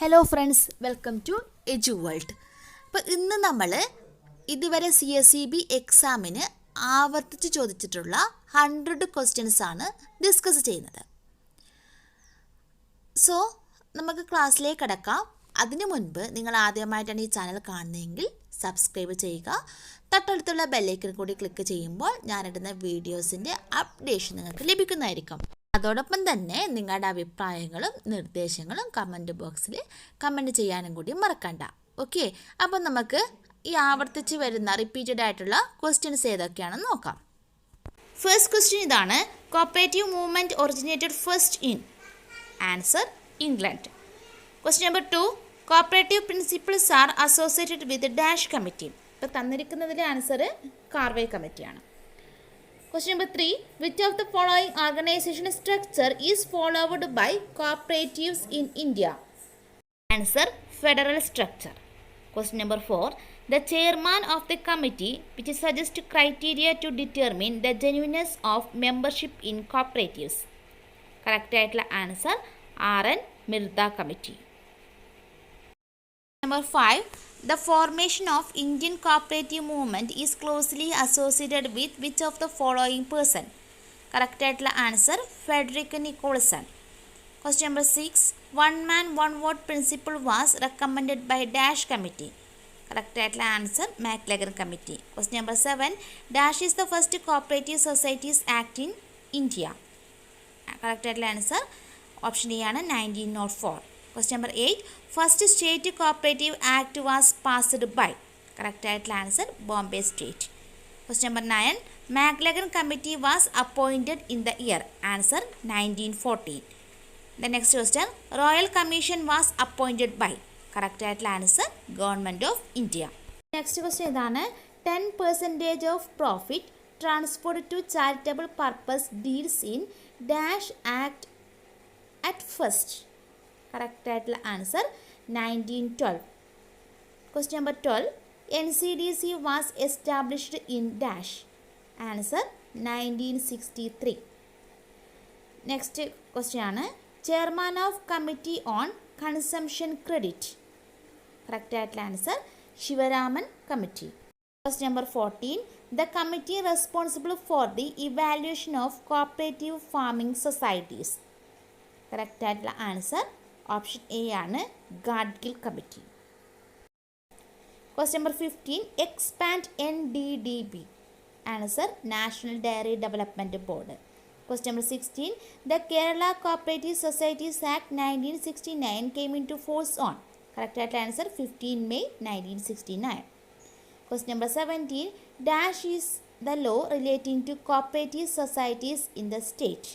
Hello friends, welcome to Edu World. അപ്പോൾ ഇന്ന് നമ്മൾ ഇതുവരെ CSEB എക്സാമിന് ആവർത്തിച്ച് ചോദിച്ചിട്ടുള്ള 100 ക്വസ്റ്റ്യൻസ് ആണ് ഡിസ്കസ് ചെയ്യുന്നത്. സോ നമുക്ക് ക്ലാസ്സിലേക്ക് കടക്കാം. അതിനു മുൻപ് നിങ്ങൾ ആദ്യമായിട്ടാണ് ഈ ചാനൽ കാണുന്നതെങ്കിൽ സബ്സ്ക്രൈബ് ചെയ്യുക. തൊട്ടടുത്തുള്ള ബെല്ലൈക്കൺ കൂടി ക്ലിക്ക് ചെയ്യുമ്പോൾ ഞാനിടുന്ന വീഡിയോസിൻ്റെ അപ്ഡേഷൻ നിങ്ങൾക്ക് ലഭിക്കുന്നതായിരിക്കും. അതോടൊപ്പം തന്നെ നിങ്ങളുടെ അഭിപ്രായങ്ങളും നിർദ്ദേശങ്ങളും കമൻറ്റ് ബോക്സിൽ കമൻറ്റ് ചെയ്യാനും കൂടി മറക്കണ്ട. ഓക്കെ, അപ്പോൾ നമുക്ക് ഈ ആവർത്തിച്ച് വരുന്ന റിപ്പീറ്റഡ് ആയിട്ടുള്ള ക്വസ്റ്റ്യൻസ് ഏതൊക്കെയാണെന്ന് നോക്കാം. ഫസ്റ്റ് ക്വസ്റ്റ്യൻ ഇതാണ്: cooperative movement originated first in answer England. Question number 2: cooperative principles are associated with dash committee. ഇപ്പോൾ തന്നിരിക്കുന്നതിൻ്റെ ആൻസർ കാർവേ കമ്മിറ്റിയാണ്. Question number 3: which of the following organization structure is followed by cooperatives in India? Answer: federal structure. Question number 4: the chairman of the committee which suggests criteria to determine the genuineness of membership in cooperatives. Correct ആയിട്ടുള്ള answer R.N. Mirza committee. Number 5: the formation of Indian cooperative movement is closely associated with which of the following person? Correct ആയിട്ടുള്ള answer Frederick Nicholson. Question number 6: one man one vote principle was recommended by dash committee. Correct ആയിട്ടുള്ള answer Maclagan committee. Question number 7: dash is the first cooperative societies act in India. Correct ആയിട്ടുള്ള answer option D ആണ് 1904. Question number 8: first state cooperative act was passed by. Correct ആയിട്ടുള്ള answer Bombay State. Question number 9: Maclagan committee was appointed in the year. Answer 1914. The next question: Royal Commission was appointed by. Correct ആയിട്ടുള്ള answer Government of India. Next question ഇതാണ്: 10% of profit transferred to charitable purpose deals in dash act at first. Correct ആയിട്ടുള്ള answer 1912. Question number 12: NCDC was established in dash. Answer 1963. Next question ആണ്: chairman of committee on consumption credit. Correct ആയിട്ടുള്ള answer Sivaraman committee. Question number 14: the committee responsible for the evaluation of cooperative farming societies. Correct ആയിട്ടുള്ള answer option A ആണ് Gadgil committee. Question number 15: expand NDDB. Answer National Dairy Development Board. Question number 16: the Kerala Cooperative Societies Act 1969 came into force on. Correct answer 15 May 1969. Question number 17: dash is the law relating to cooperative societies in the state.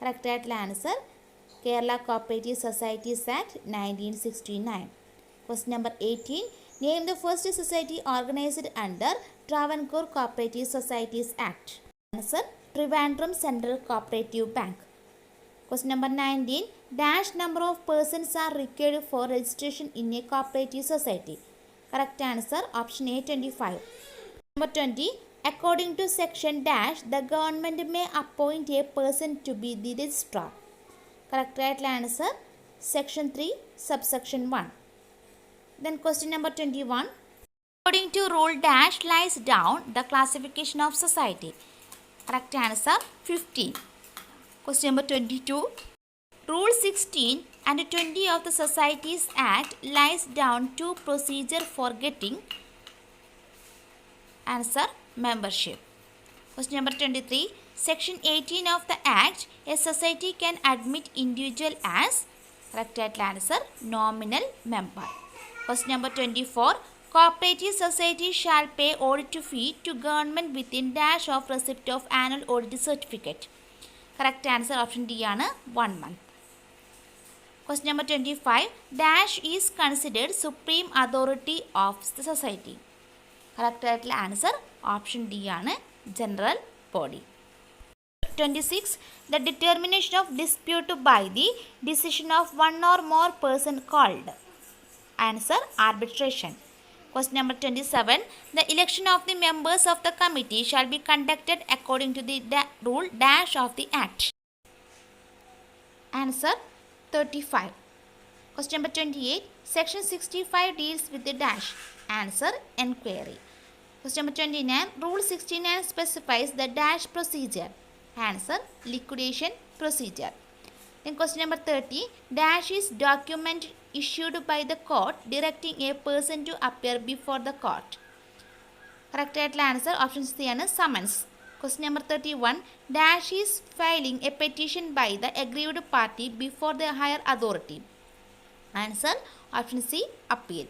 Correct answer Kerala Cooperative Societies Act 1969. Question number 18: name the first society organized under Travancore Cooperative Societies Act. Answer Trivandrum Central Cooperative Bank. Question number 19: dash number of persons are required for registration in a cooperative society. Correct answer option A 25. Number 20: according to section dash, the government may appoint a person to be the registrar. Correct answer section 3 subsection 1. Then question number 21: according to rule dash lies down the classification of society. Correct answer 15. Question number 22: rule 16 and 20 of the Societies Act lies down to procedure for getting. Answer membership. Question number 23: section 18 of the act, a society can admit individual as. Correct answer nominal member. Question number 24: cooperative society shall pay audit fee to government within dash of receipt of annual audit certificate. Correct answer option D ആണ് 1 month. Question number 25: dash is considered supreme authority of the society. Correct answer option D ആണ് general body. 26: the determination of dispute by the decision of one or more person called. Answer arbitration. Question number 27: the election of the members of the committee shall be conducted according to the rule dash of the act. Answer 35. Question number 28. Section 65 deals with the dash. Answer enquiry. Question number 29. Rule 69 specifies the dash procedure. Answer liquidation procedure. Then question number 30. Dash is document issued by the court directing a person to appear before the court. Correct answer option C is summons. Question number 31. Dash is filing a petition by the aggrieved party before the higher authority. Answer option C, appeal.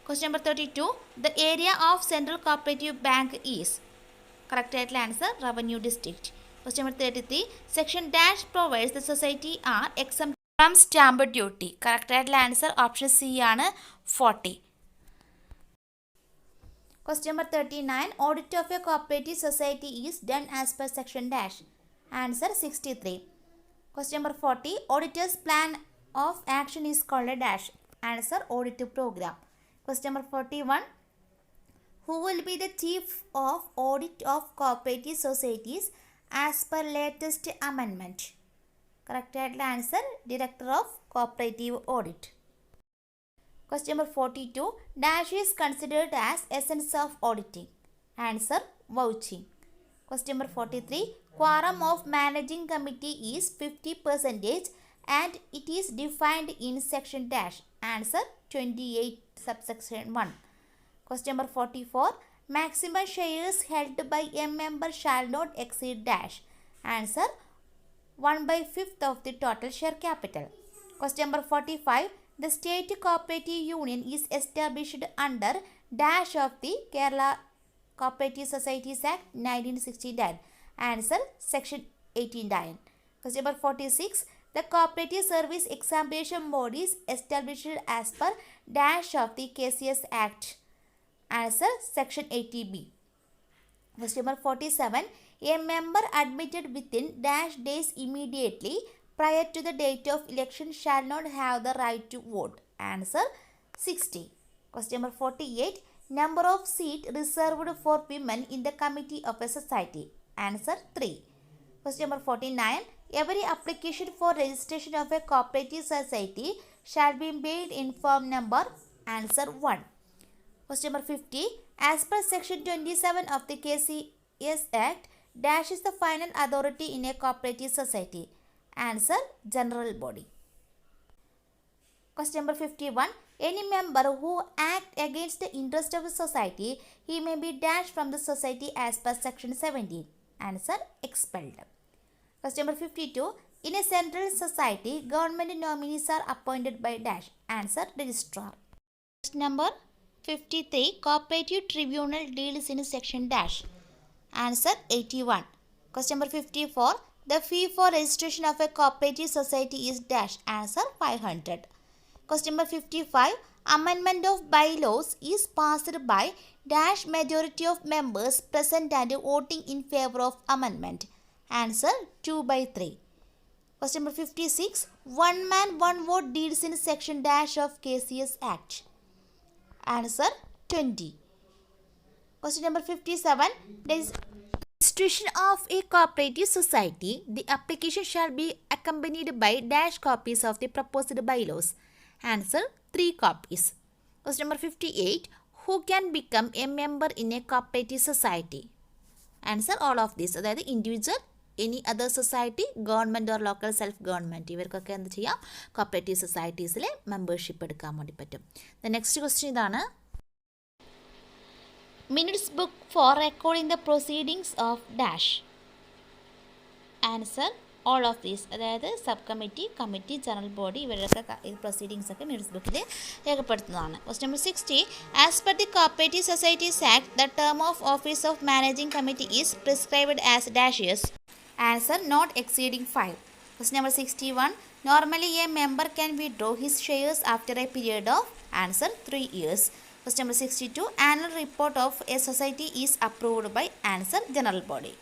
Question number 32. The area of Central Cooperative Bank is. Correct answer Revenue District. Question number 33. Section dash provides the society are exempt from stamp duty. Correct answer option C is 40. Question number 39. Audit of a cooperative society is done as per section dash. Answer 63. Question number 40. Auditor's plan of action is called a dash. Answer audit program. Question number 41. Who will be the chief of audit of cooperative societies as per latest amendment? Correct answer Director of Cooperative Audit. Question number 42. Dash is considered as essence of auditing. Answer vouching. Question number 43. Quorum of managing committee is 50% and it is defined in section dash. Answer 28 subsection 1. Question number 44. Maximum shares held by a member shall not exceed dash. Answer 1/5 of the total share capital. Question number 45. The State Cooperative Union is established under dash of the Kerala Cooperative Societies Act 1969. Answer section 89. Question number 46. The Cooperative Service Examination Board is established as per dash of the KCS Act. Answer section 80B. Question number 47. A member admitted within dash days immediately prior to the date of election shall not have the right to vote. Answer 60. Question number 48. Number of seats reserved for women in the committee of a society. Answer 3. Question number 49. Every application for registration of a cooperative society shall be made in form number. Answer 1. Question number 50. As per section 27 of the KCS Act, dash is the final authority in a cooperative society. Answer general body. Question number 51. Any member who act against the interest of the society, he may be dashed from the society as per section 17. Answer expelled. Question number 52. In a central society, government nominees are appointed by dash. Answer registrar. Question number 53. Cooperative tribunal deals in section dash. Answer 81. Question number 54. The fee for registration of a cooperative society is dash. Answer 500. Question number 55. Amendment of bylaws is passed by dash majority of members present and voting in favor of amendment. Answer 2/3. Question number 56. One man one vote deals in section dash of KCS Act. Answer 20. Question number 57. There is institution of a cooperative society. The application shall be accompanied by dash copies of the proposed bylaws. Answer 3 copies. Question number 58. Who can become a member in a cooperative society? Answer all of these. അതായത് individual, any other society, government or local self government, ഇവർക്കൊക്കെ എന്ത് ചെയ്യാം? Cooperative സൊസൈറ്റീസിലെ membership എടുക്കാൻ വേണ്ടി പറ്റും. Next question ഇതാണ്. Minutes book for recording the proceedings of dash. Answer all of these. അതായത് sub committee, committee, general body, ഇവരൊക്കെ പ്രൊസീഡിങ്സ് ഒക്കെ മിനിറ്റ്സ് ബുക്കിൽ രേഖപ്പെടുത്തുന്നതാണ്. Question number 60. As per the cooperative societies act, the term of office of managing committee is prescribed as dash years. Answer not exceeding 5. Question number 61. Normally a member can withdraw his shares after a period of. Answer 3 years. Question number 62. Annual report of a society is approved by. Answer general body.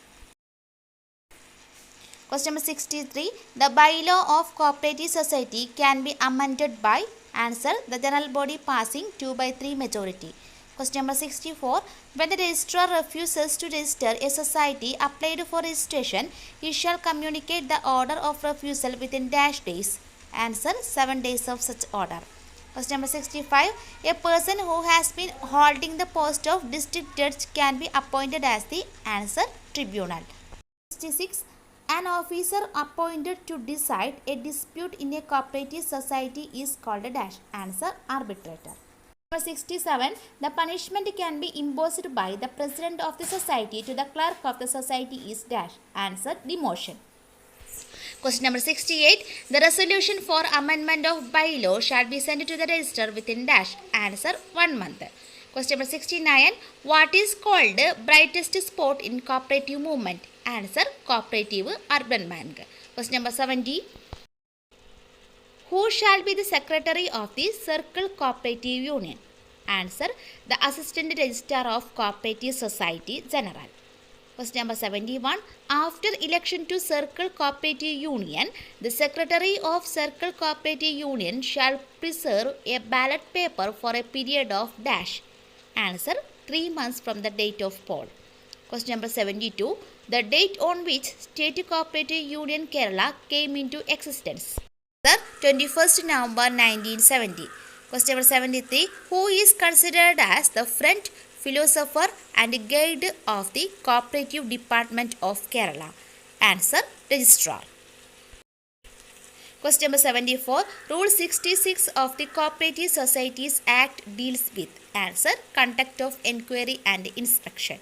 Question number 63. The bylaw of cooperative society can be amended by. Answer the general body passing 2/3 majority. Question number 64. When the registrar refuses to register a society applied for registration, he shall communicate the order of refusal within dash days. Answer 7 days of such order. Question number 65. A person who has been holding the post of district judge can be appointed as the answer tribunal. 66. An officer appointed to decide a dispute in a cooperative society is called a dash. Answer arbitrator. Number 67. The punishment can be imposed by the president of the society to the clerk of the society is dash. Answer demotion. Question number 68. The resolution for amendment of bylaw shall be sent to the register within dash. Answer 1 month. Question number 69. What is called brightest spot in cooperative movement? Answer cooperative urban bank. Question number 70. Who shall be the secretary of the Circle Cooperative Union? Answer the Assistant Registrar of Cooperative Society General. Question number 71. After election to Circle Cooperative Union, the Secretary of Circle Cooperative Union shall preserve a ballot paper for a period of dash. Answer 3 months from the date of poll. Question number 72. The date on which State Cooperative Union Kerala came into existence. Answer 21st November 1970. Question number 73. Who is considered as the friend, philosopher and guide of the Cooperative Department of Kerala? Answer registrar. Question number 74. Rule 66 of the Cooperative Societies Act deals with. Answer conduct of inquiry and inspection.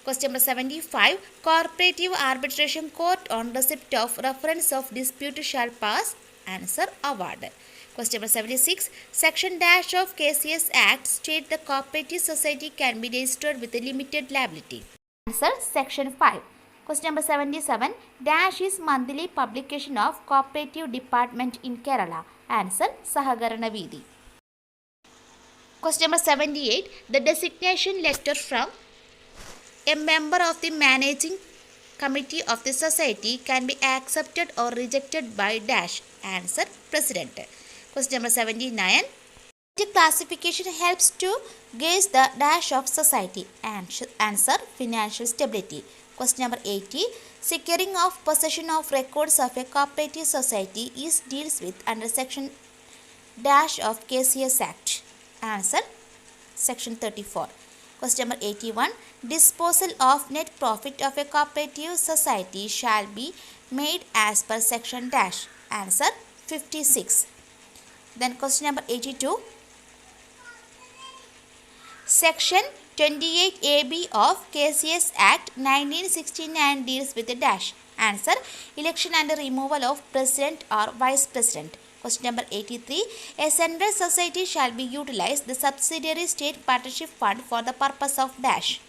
Question number 75. Cooperative Arbitration Court on receipt of reference of dispute shall pass. Answer award. Question number 76. Section dash of KCS Act state the cooperative society can be registered with a limited liability. Answer section 5. Question number 77. Dash is monthly publication of Cooperative Department in Kerala. Answer Sahakarana Veedi. Question number 78. The designation letter from a member of the managing committee of the society can be accepted or rejected by dash. Answer president. Question number 79. The classification helps to gauge the dash of society. Answer financial stability. Question number 80. Securing of possession of records of a cooperative society is deals with under section dash of KCS Act. Answer section 34. Question number 81. Disposal of net profit of a cooperative society shall be made as per section dash. Answer 56. Then question number 82. Section 28AB of KCS Act 1969 deals with the dash. Answer election and removal of president or vice president. Question number 83. A central society shall be utilized the subsidiary state partnership fund for the purpose of dash.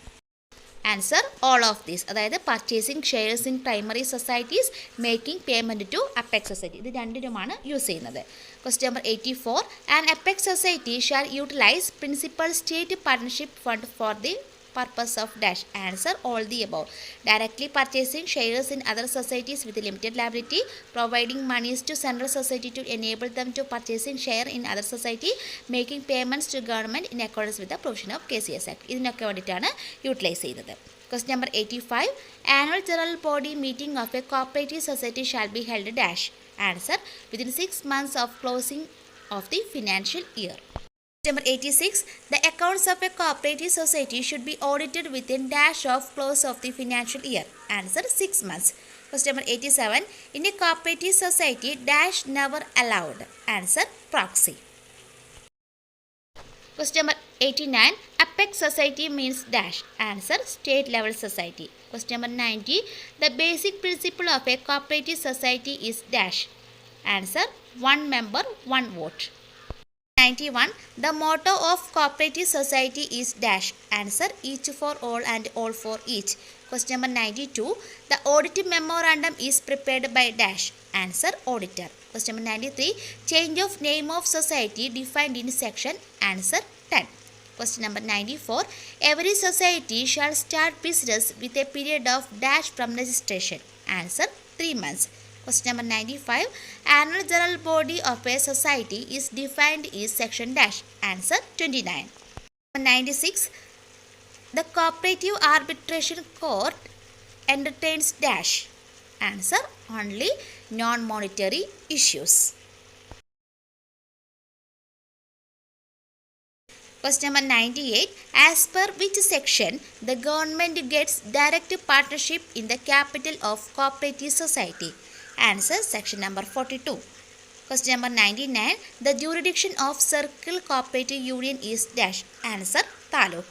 Answer all of these. അതായത് purchasing shares in primary societies, making payment to apex society, ഇത് രണ്ടിനുമാണ് use ചെയ്യുന്നത്. Question number 84. An apex society shall utilize principal state partnership fund for the purpose of dash. Answer all the above. Directly purchasing shares in other societies with limited liability, providing monies to central society to enable them to purchasing share in other society, making payments to government in accordance with the provision of KCS Act. ഇതിനൊക്കെ വേണ്ടിയിട്ടാണ് utilise ചെയ്യുന്നത്. Question number 85. Annual general body meeting of a cooperative society shall be held dash. Answer within 6 months of closing of the financial year. Number 86. The accounts of a cooperative society should be audited within dash of close of the financial year. Answer 6 months. Question number 87. In a cooperative society, dash never allowed. Answer proxy. Question number 89. Apex society means dash. Answer state level society. Question number 90. The basic principle of a cooperative society is dash. Answer one member, one vote. 91. The motto of cooperative society is dash. Answer each for all and all for each. Question number 92. The audit memorandum is prepared by dash. Answer auditor. Question number 93. Change of name of society defined in section. Answer 10. Question number 94. Every society shall start business with a period of dash from registration. Answer 3 months. Question number 95. Annual general body of a society is defined in section dash. Answer 29. 96. The cooperative arbitration court entertains dash. Answer only non-monetary issues. Question number 98. As per which section the government gets direct partnership in the capital of cooperative society? Answer section number 42. Question number 99. The jurisdiction of Circle Cooperative Union is dash. Answer Taluk.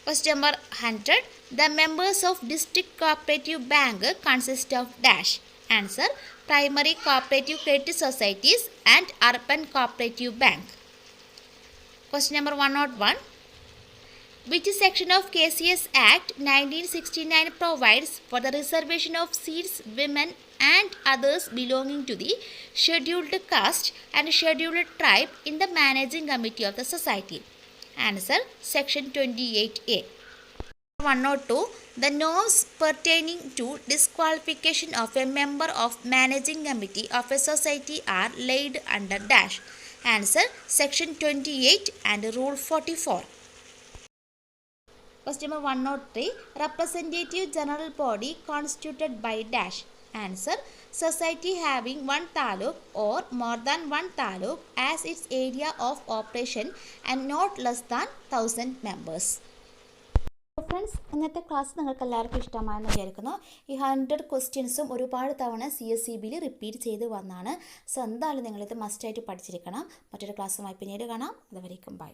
Question number 100. The members of District Cooperative Bank consist of dash. Answer Primary Cooperative Credit Societies and Urban Cooperative Bank. Question number 101. Which section of KCS Act 1969 provides for the reservation of seats women and others belonging to the scheduled caste and scheduled tribe in the managing committee of the society? Answer section 28A. 102. The norms pertaining to disqualification of a member of managing committee of a society are laid under dash. Answer section 28 and rule 44. Question number 103. Representative general body constituted by dash. Answer society having one taluk or more than one taluk as its area of operation and not less than 1000 members. Friends, ഇന്നത്തെ class നിങ്ങൾക്ക് എല്ലാവർക്കും ഇഷ്ടമായെന്ന് വിചാരിക്കുന്നു. ഈ 100 ക്വസ്റ്റ്യൻസും ഒരുപാട് തവണ CSEB repeat ചെയ്ത് വന്നാണ്. സോ എന്തായാലും നിങ്ങളിത് മസ്റ്റായിട്ട് പഠിച്ചിരിക്കണം. മറ്റൊരു ക്ലാസ്സുമായി പിന്നീട് കാണാം. അതുവരേക്കും ബൈ.